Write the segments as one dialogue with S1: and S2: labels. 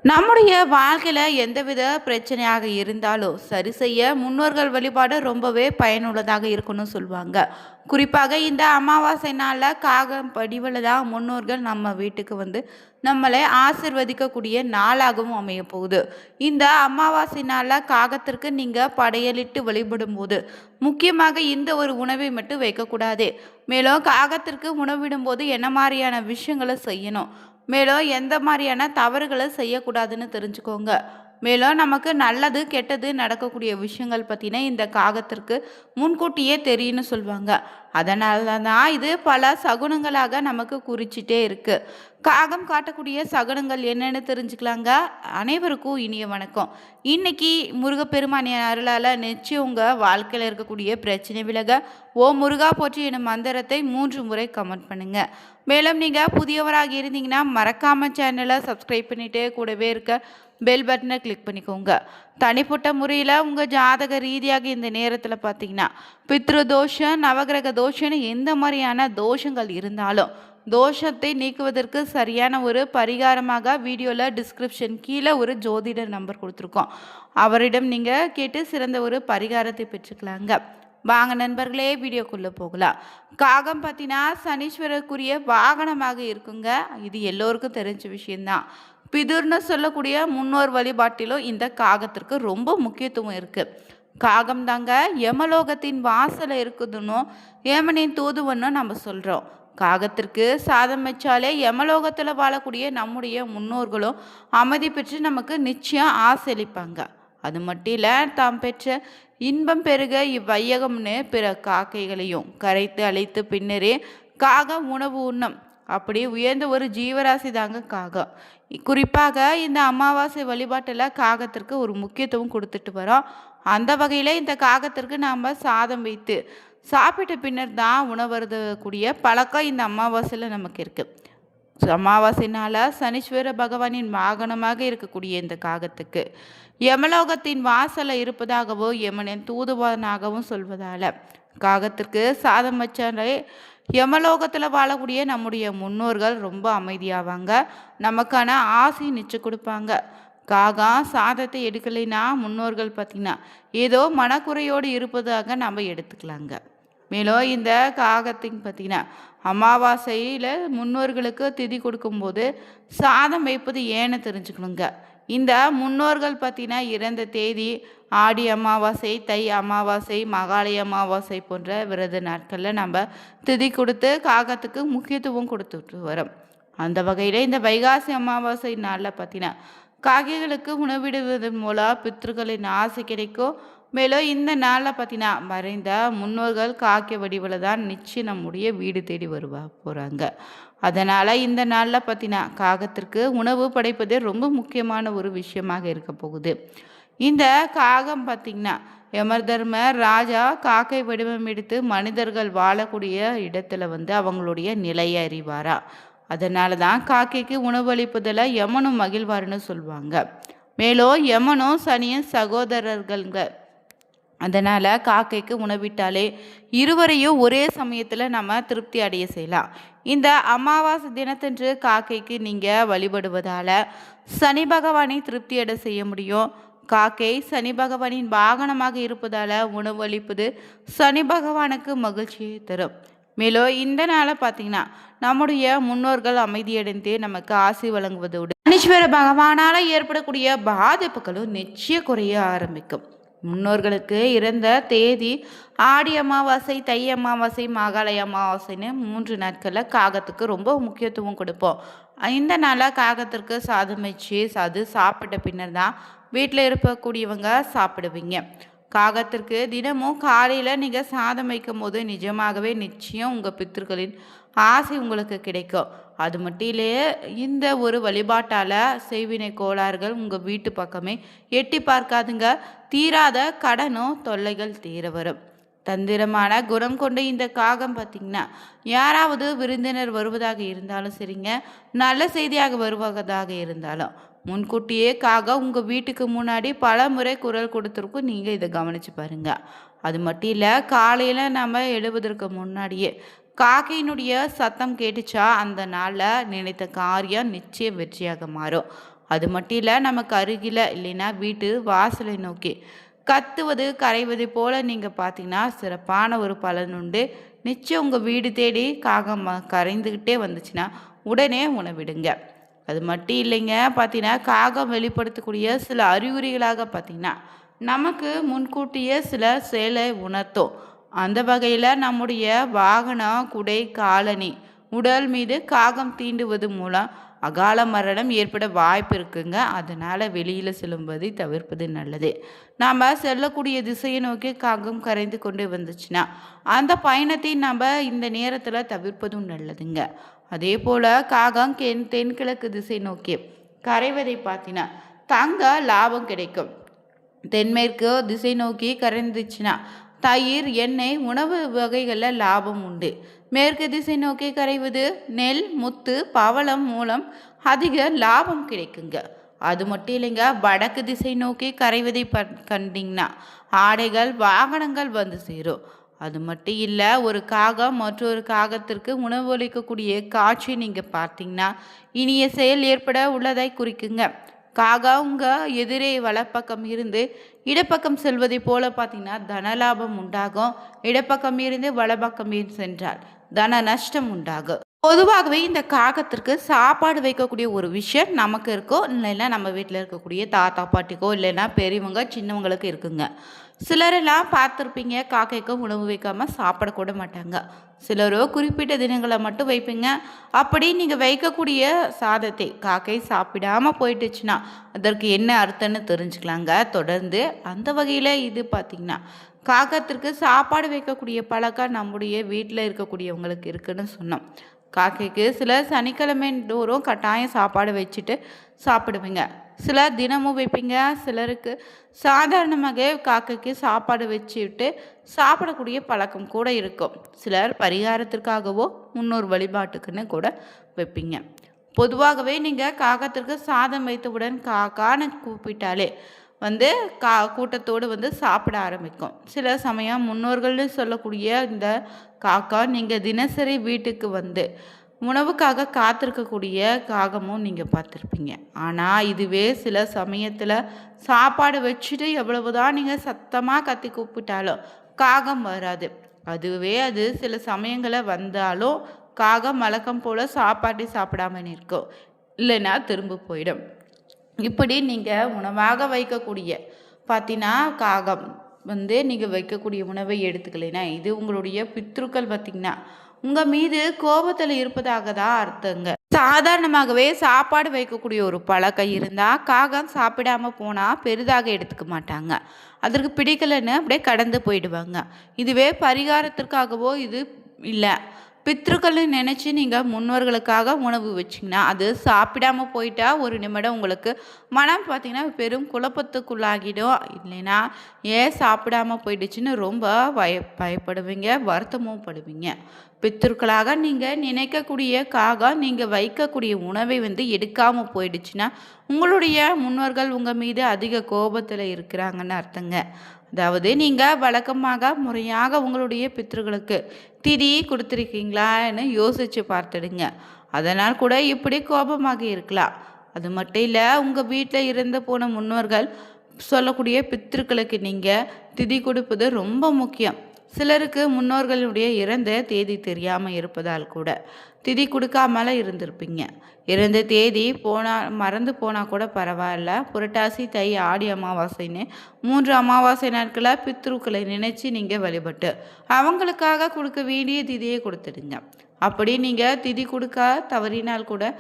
S1: நம்முடைய வாழ்க்கையில எந்தவித பிரச்சனையாக இருந்தாலும் சரி செய்ய முன்னோர்கள் வழிபாடு ரொம்பவே பயனுள்ளதாக இருக்குன்னு சொல்லுவாங்க. குறிப்பாக இந்த அமாவாசை நாளில் காகம் படிவில் தான் முன்னோர்கள் நம்ம வீட்டுக்கு வந்து நம்மளை ஆசிர்வதிக்கக்கூடிய நாளாகவும் அமைய போகுது. இந்த அமாவாசை நாளில் காகத்திற்கு நீங்கள் படையலிட்டு வழிபடும் போது முக்கியமாக இந்த ஒரு உணவை மட்டும் வைக்கக்கூடாது. மேலும் காகத்திற்கு உணவிடும் போது என்ன மாதிரியான விஷயங்களை செய்யணும், மேலும் எந்த மாதிரியான தவறுகளை செய்யக்கூடாதுன்னு தெரிஞ்சுக்கோங்க. மேலும் நமக்கு நல்லது கெட்டது நடக்கக்கூடிய விஷயங்கள் பற்றின இந்த காகத்திற்கு முன்கூட்டியே தெரியும்னு சொல்லுவாங்க. அதனால தான் இது பல சகுனங்களாக நமக்கு குறிச்சிட்டே இருக்கு. காகம் காட்டக்கூடிய சகுனங்கள் என்னன்னு தெரிஞ்சுக்கலாங்க. அனைவருக்கும் இனிய வணக்கம். இன்னைக்கு முருகப்பெருமான் அருளால் நிச்சயம் உங்கள் வாழ்க்கையில் இருக்கக்கூடிய பிரச்சனை விலக ஓ முருகா போற்றி எனும் மந்திரத்தை 3 முறை கமெண்ட் பண்ணுங்க. மேலும் நீங்கள் புதியவராக இருந்தீங்கன்னா மறக்காம சேனலை சப்ஸ்கிரைப் பண்ணிட்டே கூடவே இருக்க பெல் பட்டனை கிளிக் பண்ணிக்கோங்க. தனிப்பட்ட முறையில் உங்கள் ஜாதக ரீதியாக இந்த நேரத்தில் பார்த்தீங்கன்னா பித்ரு தோஷம், நவகிரக தோஷம்னு எந்த மாதிரியான தோஷங்கள் இருந்தாலும் தோஷத்தை நீக்குவதற்கு சரியான ஒரு பரிகாரமாக வீடியோவில் டிஸ்கிரிப்ஷன் கீழே ஒரு ஜோதிடர் நம்பர் கொடுத்துருக்கோம். அவரிடம் நீங்கள் கேட்டு சிறந்த ஒரு பரிகாரத்தை பெற்றுக்கலாங்க. வாங்க நண்பர்களே, வீடியோக்குள்ளே போகலாம். காகம் பார்த்தீங்கன்னா சனீஸ்வரருக்குரிய வாகனமாக இருக்குங்க. இது எல்லோருக்கும் தெரிஞ்ச விஷயந்தான். பிதுர்னு சொல்லக்கூடிய முன்னோர் வழிபாட்டிலும் இந்த காகத்திற்கு ரொம்ப முக்கியத்துவம் இருக்குது. காகம் தாங்க யமலோகத்தின் வாசலை இருக்குதுன்னு யமனின் தூதுவன்னு நம்ம சொல்கிறோம். காகத்திற்கு சாதம் வச்சாலே யமலோகத்தில் வாழக்கூடிய நம்முடைய முன்னோர்களும் அமைதி பெற்று நமக்கு நிச்சயம் ஆசையளிப்பாங்க. அது மட்டும் இல்லை, தாம் பெற்ற இன்பம் பெருக இவ்வையகம்னு பிற காக்கைகளையும் கரைத்து அழைத்து பின்னரே காகம் உணவு உண்ணும். அப்படி உயர்ந்த ஒரு ஜீவராசி தாங்க காகம். குறிப்பாக இந்த அமாவாசை வழிபாட்டில் காகத்திற்கு ஒரு முக்கியத்துவம் கொடுத்துட்டு வரோம். அந்த வகையில் இந்த காகத்திற்கு நாம் சாதம் வைத்து சாப்பிட்ட பின்னர் தான் உணவருதக்கூடிய பழக்கம் இந்த அமாவாசையில் நமக்கு இருக்குது. அமாவாசைனால சனீஸ்வர பகவானின் வாகனமாக இருக்கக்கூடிய இந்த காகத்துக்கு யமலோகத்தின் வாசலில் இருப்பதாகவும் யமனின் தூதுவனாகவும் சொல்வதால் காகத்திற்கு சாதம் வச்சாலே யமலோகத்தில் வாழக்கூடிய நம்முடைய முன்னோர்கள் ரொம்ப அமைதியாவாங்க, நமக்கான ஆசை நிச்சு கொடுப்பாங்க. காகம் சாதத்தை எடுக்கலைன்னா முன்னோர்கள் பார்த்திங்கன்னா ஏதோ மனக்குறையோடு இருப்பதாக நம்ம எடுத்துக்கலாங்க. மேலும் இந்த காகத்தின் பார்த்திங்கன்னா அமாவாசையில் முன்னோர்களுக்கு திதி கொடுக்கும்போது சாதம் வைப்பது ஏன்னு தெரிஞ்சுக்கணுங்க. இந்த முன்னோர்கள் பார்த்திங்கன்னா இறந்த தேதி ஆடி அமாவாசை, தை அமாவாசை, மகாலய அமாவாசை போன்ற விரத நாட்களில் நம்ம திதி கொடுத்து காகத்துக்கு முக்கியத்துவம் கொடுத்துட்டு வரோம். அந்த வகையில் இந்த வைகாசி அமாவாசை நாளில் பார்த்திங்கன்னா காகைகளுக்கு உணவிடுவதன் மூலம் பித்ருக்களின் ஆசை கிடைக்கும். மேலும் இந்த நாளில் பார்த்தீங்கன்னா மறைந்த முன்னோர்கள் காக்கை வடிவில் தான் நிச்சயம் நம்முடைய வீடு தேடி போகிறாங்க. அதனால் இந்த நாளில் பார்த்தீங்கன்னா காகத்திற்கு உணவு படைப்பது ரொம்ப முக்கியமான ஒரு விஷயமாக இருக்க போகுது. இந்த காகம் பார்த்திங்கன்னா யமதர்மர் ராஜா காக்கை வடிவம் எடுத்து மனிதர்கள் வாழக்கூடிய இடத்துல வந்து அவங்களுடைய நிலையை அறிவாரா. அதனால தான் காக்கைக்கு உணவு அளிப்பதில் யமனும் மகிழ்வார்னு சொல்லுவாங்க. மேலும் யமனும் சனியும் சகோதரர்கள்ங்க. அதனால் காக்கைக்கு உணவிட்டாலே இருவரையும் ஒரே சமயத்தில் நம்ம திருப்தி அடைய செய்யலாம். இந்த அமாவாசை தினத்தன்று காக்கைக்கு நீங்கள் வழிபடுவதால் சனி பகவானை திருப்தி அடை செய்ய முடியும். காக்கை சனி பகவானின் வாகனமாக இருப்பதால் உணவு அளிப்பது சனி பகவானுக்கு மகிழ்ச்சியை தரும். மேலும் இந்த நாளை பார்த்திங்கன்னா நம்முடைய முன்னோர்கள் அமைதியடைந்து நமக்கு ஆசி வழங்குவதோடு சனீஸ்வர பகவானால் ஏற்படக்கூடிய பாதிப்புகளும் நிச்சயம் குறைய ஆரம்பிக்கும். முன்னோர்களுக்கு இறந்த தேதி ஆடி அமாவாசை, தை அமாவாசை, மகாலய அமாவாசைன்னு 3 நாட்களில் காகத்துக்கு ரொம்ப முக்கியத்துவம் கொடுப்போம். இந்த நாளில் காகத்திற்கு சாதம் வச்சு அது சாப்பிட்ட பின்னர் தான் வீட்டில் இருக்கக்கூடியவங்க சாப்பிடுவீங்க. காகத்திற்கு தினமும் காலையில் நீங்கள் சாதம் வைக்கும் போது நிஜமாகவே நிச்சயம் உங்கள் பித்ருக்களின் ஆசை உங்களுக்கு கிடைக்கும். அது மட்டும் இல்லையே, இந்த ஒரு வழிபாட்டால் செய்வினை கோளாறுகள் உங்கள் வீட்டு பக்கமே எட்டி பார்க்காதுங்க. தீராத கடனோ தொல்லைகள் தீர வரும். தந்திரமான குணம் கொண்ட இந்த காகம் பார்த்திங்கன்னா யாராவது விருந்தினர் வருவதாக இருந்தாலும் சரிங்க, நல்ல செய்தியாக வருவதாக இருந்தாலும் முன்கூட்டியே காகம் உங்கள் வீட்டுக்கு முன்னாடி பல முறை குரல் கொடுத்துருக்கும். நீங்கள் இதை கவனித்து பாருங்கள். அது மட்டும் இல்லை, காலையில் நம்ம எழுவதற்கு முன்னாடியே காக்கையினுடைய சத்தம் கேட்டுச்சா அந்த நாளில் நினைத்த காரியம் நிச்சயம் வெற்றியாக மாறும். அது மட்டும் இல்லை, நமக்கு அருகில் இல்லைன்னா வீட்டு வாசலை நோக்கி கத்துவது கரைவது போல நீங்கள் பார்த்தீங்கன்னா சிறப்பான ஒரு பலன் உண்டு. நிச்சயம் உங்கள் வீடு தேடி காகம் கரைந்துக்கிட்டே வந்துச்சுன்னா உடனே உணவிடுங்க. அது மட்டும் இல்லைங்க, பார்த்தீங்கன்னா காகம் வெளிப்படுத்தக்கூடிய சில அறிகுறிகளாக பார்த்தீங்கன்னா நமக்கு முன்கூட்டியே சில செயலை உணர்த்தும். அந்த வகையில் நம்முடைய வாகனம், குடை, காலணி, உடல் மீது காகம் தீண்டுவது மூலம் அகால மரணம் ஏற்பட வாய்ப்பு இருக்குங்க. அதனால் வெளியில் செல்லும்பதை தவிர்ப்பது நல்லது. நாம் செல்லக்கூடிய திசையை நோக்கி காகம் கரைந்து கொண்டு வந்துச்சுன்னா அந்த பயணத்தை நம்ம இந்த நேரத்தில் தவிர்ப்பதும் நல்லதுங்க. அதே போல் காகம் தென்கிழக்கு திசை நோக்கி கரைவதை பார்த்தீங்கன்னா தங்க லாபம் கிடைக்கும். தென்மேற்கு திசை நோக்கி கரைந்துச்சுன்னா தயிர், எண்ணெய், உணவு வகைகளில் லாபம் உண்டு. மேற்கு திசை நோக்கி கரைவது நெல், முத்து, பவளம் மூலம் அதிக லாபம் கிடைக்குங்க. அது மட்டும் இல்லைங்க, வடக்கு திசை நோக்கி கரைவதை கண்டிங்கன்னா ஆடைகள், வாகனங்கள் வந்து சேரும். அது மட்டும் இல்லை, ஒரு காகம் மற்றொரு காகத்திற்கு உணவளிக்கக்கூடிய காட்சி நீங்கள் பார்த்தீங்கன்னா இனிய செயல் ஏற்பட உள்ளதாய் குறிக்குங்க. காகா உங்கள் எதிரே வலப்பக்கம் இருந்து இடப்பக்கம் செல்வதை போல பார்த்தீங்கன்னா தனலாபம் உண்டாகும். இடப்பக்கம் இருந்து வலப்பக்கம் சென்றால் தன நஷ்டம் உண்டாகும். பொதுவாகவே இந்த காகத்திற்கு சாப்பாடு வைக்கக்கூடிய ஒரு விஷயம் நமக்கு இருக்கோ, இல்லைன்னா நம்ம வீட்டில் இருக்கக்கூடிய தாத்தா பாட்டிக்கோ, இல்லைன்னா பெரியவங்க சின்னவங்களுக்கு இருக்குங்க. சிலரெல்லாம் பார்த்துருப்பீங்க, காக்கைக்கு உணவு வைக்காமல் சாப்பிடக்கூட மாட்டாங்க. சிலரோ குறிப்பிட்ட தினங்களை மட்டும் வைப்பீங்க. அப்படி நீங்கள் வைக்கக்கூடிய சாதத்தை காக்கை சாப்பிடாம போயிட்டுச்சுன்னா அதற்கு என்ன அர்த்தம்னு தெரிஞ்சுக்கலாங்க. தொடர்ந்து அந்த வகையில் இது பார்த்திங்கன்னா காகத்திற்கு சாப்பாடு வைக்கக்கூடிய பழக்கம் நம்முடைய வீட்டில் இருக்கக்கூடியவங்களுக்கு இருக்குன்னு சொன்னோம். காக்கைக்கு சில சனிக்கிழமை தோறும் கட்டாயம் சாப்பாடு வச்சுட்டு சாப்பிடுவீங்க. சிலர் தினமும் வைப்பீங்க. சிலருக்கு சாதாரணமாக காக்கைக்கு சாப்பாடு வச்சுட்டு சாப்பிடக்கூடிய பழக்கம் கூட இருக்கும். சிலர் பரிகாரத்திற்காகவோ முன்னோர் வழிபாட்டுக்குன்னு கூட வைப்பீங்க. பொதுவாகவே நீங்கள் காகத்திற்கு சாதம் வைத்தவுடன் காக்கான்னு கூப்பிட்டாலே கூட்டத்தோடு சாப்பிட ஆரம்பிக்கும். சில சமயம் முன்னோர்கள்னு சொல்லக்கூடிய இந்த காக்கா நீங்கள் தினசரி வீட்டுக்கு உணவுக்காக காத்திருக்கக்கூடிய காகமும் நீங்கள் பார்த்துருப்பீங்க. ஆனால் இதுவே சில சமயத்தில் சாப்பாடு வச்சுட்டு எவ்வளவுதான் நீங்கள் சத்தமாக கத்தி கூப்பிட்டாலும் காகம் வராது. அது சில சமயங்களில் வந்தாலும் காகம் வழக்கம் போல் சாப்பாட்டை சாப்பிடாம நிற்கும், இல்லைன்னா திரும்ப போயிடும். இப்படி நீங்கள் உணவாக வைக்கக்கூடிய பார்த்தீங்கன்னா காகம் நீங்கள் வைக்கக்கூடிய உணவை எடுத்துக்கலைன்னா இது உங்களுடைய பித்ருக்கள் பார்த்திங்கன்னா உங்கள் மீது கோபத்தில் இருப்பதாக தான் அர்த்தங்க. சாதாரணமாகவே சாப்பாடு வைக்கக்கூடிய ஒரு பழக்கம் இருந்தால் காகம் சாப்பிடாம போனால் பெரிதாக எடுத்துக்க மாட்டாங்க. அதற்கு பிடிக்கலைன்னு அப்படியே கடந்து போயிடுவாங்க. இதுவே பரிகாரத்திற்காகவோ இது இல்லை, பித்ருக்களை நினச்சி நீங்கள் முன்னோர்களுக்காக உணவு வச்சிங்கன்னா அது சாப்பிடாமல் போயிட்டா ஒரு நிமிடம் உங்களுக்கு மனம் பார்த்திங்கன்னா பெரும் குழப்பத்துக்குள்ளாகிடும். இல்லைன்னா ஏன் சாப்பிடாமல் போயிடுச்சுன்னு ரொம்ப பயப்படுவீங்க, வருத்தமும் படுவீங்க. பித்ருக்களாக நீங்கள் நினைக்கக்கூடிய காகம் நீங்கள் வைக்கக்கூடிய உணவை எடுக்காமல் போயிடுச்சுன்னா உங்களுடைய முன்னோர்கள் உங்கள் மீது அதிக கோபத்தில் இருக்கிறாங்கன்னு அர்த்தங்க. அதாவது நீங்கள் வழக்கமாக முறையாக உங்களுடைய பித்ருக்களுக்கு திதி கொடுத்துருக்கீங்களான்னு யோசித்து பார்த்துடுங்க. அதனால் கூட இப்படி கோபமாக இருக்கலாம். அது மட்டும் இல்லை, உங்கள் வீட்டில் இறந்து போன முன்னோர்கள் சொல்லக்கூடிய பித்ருக்களுக்கு நீங்கள் திதி கொடுப்பது ரொம்ப முக்கியம். சிலருக்கு முன்னோர்களுடைய இறந்த தேதி தெரியாமல் இருப்பதால் கூட திதி கொடுக்காமல இருந்திருப்பீங்க. இறந்த தேதி மறந்து போனால் கூட பரவாயில்ல. புரட்டாசி, தை, ஆடி அமாவாசைன்னு 3 அமாவாசை நாட்களாக பித்ருக்களை நினச்சி நீங்கள் வழிபட்டு அவங்களுக்காக கொடுக்க வேண்டிய திதியை கொடுத்துடுங்க. அப்படி நீங்கள் திதி கொடுக்க தவறினால் கூட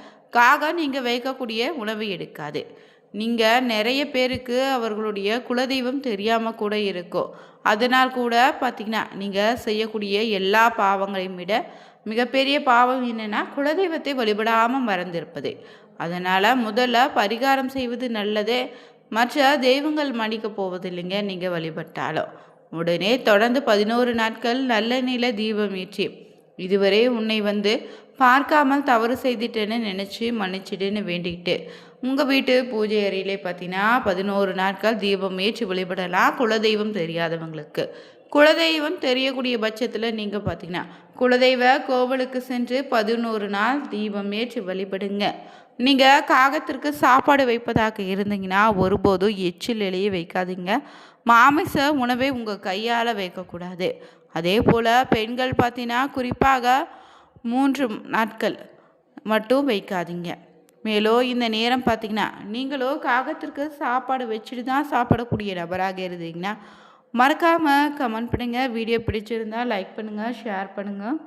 S1: நீங்கள் வைக்கக்கூடிய உணவை எடுக்காது. நீங்கள் நிறைய பேருக்கு அவர்களுடைய குலதெய்வம் தெரியாமல் கூட இருக்கும். அதனால் கூட பார்த்திங்கன்னா நீங்கள் செய்யக்கூடிய எல்லா பாவங்களையும் விட மிகப்பெரிய பாவம் என்னென்னா குலதெய்வத்தை வழிபடாமல் மறந்திருப்பது. அதனால் முதல்ல பரிகாரம் செய்வது நல்லதே. மற்ற தெய்வங்கள் மன்னிக்க போவதில்லைங்க. நீங்கள் வழிபட்டாலும் உடனே தொடர்ந்து 11 நாட்கள் நல்ல நில தீபம் ஏற்றி இதுவரை உன்னை பார்க்காமல் தவறு செய்துட்டேன்னு நினச்சி மன்னிச்சிடுன்னு வேண்டிக்கிட்டு உங்கள் வீட்டு பூஜை அறையிலே பார்த்தீங்கன்னா 11 நாட்கள் தீபம் ஏற்றி வழிபடலாம். குலதெய்வம் தெரியாதவங்களுக்கு. குலதெய்வம் தெரியக்கூடிய பட்சத்தில் நீங்கள் பார்த்தீங்கன்னா குலதெய்வ கோவிலுக்கு சென்று 11 நாள் தீபம் ஏற்றி வழிபடுங்க. நீங்கள் காகத்திற்கு சாப்பாடு வைப்பதாக இருந்தீங்கன்னா ஒருபோதும் எச்சில் இலையே வைக்காதீங்க. மாமிச உணவை உங்கள் கையால் வைக்கக்கூடாது. அதே போல் பெண்கள் பார்த்தீங்கன்னா குறிப்பாக 3 நாட்கள் மட்டும் வைக்காதீங்க. மேலும் இந்த நேரம் பார்த்தீங்கன்னா நீங்களும் காகத்திற்கு சாப்பாடு வச்சுட்டு தான் சாப்பிடக்கூடிய நபராக இருந்தீங்கன்னா மறக்காமல் கமெண்ட் பண்ணுங்கள். வீடியோ பிடிச்சிருந்தால் லைக் பண்ணுங்கள், ஷேர் பண்ணுங்கள்.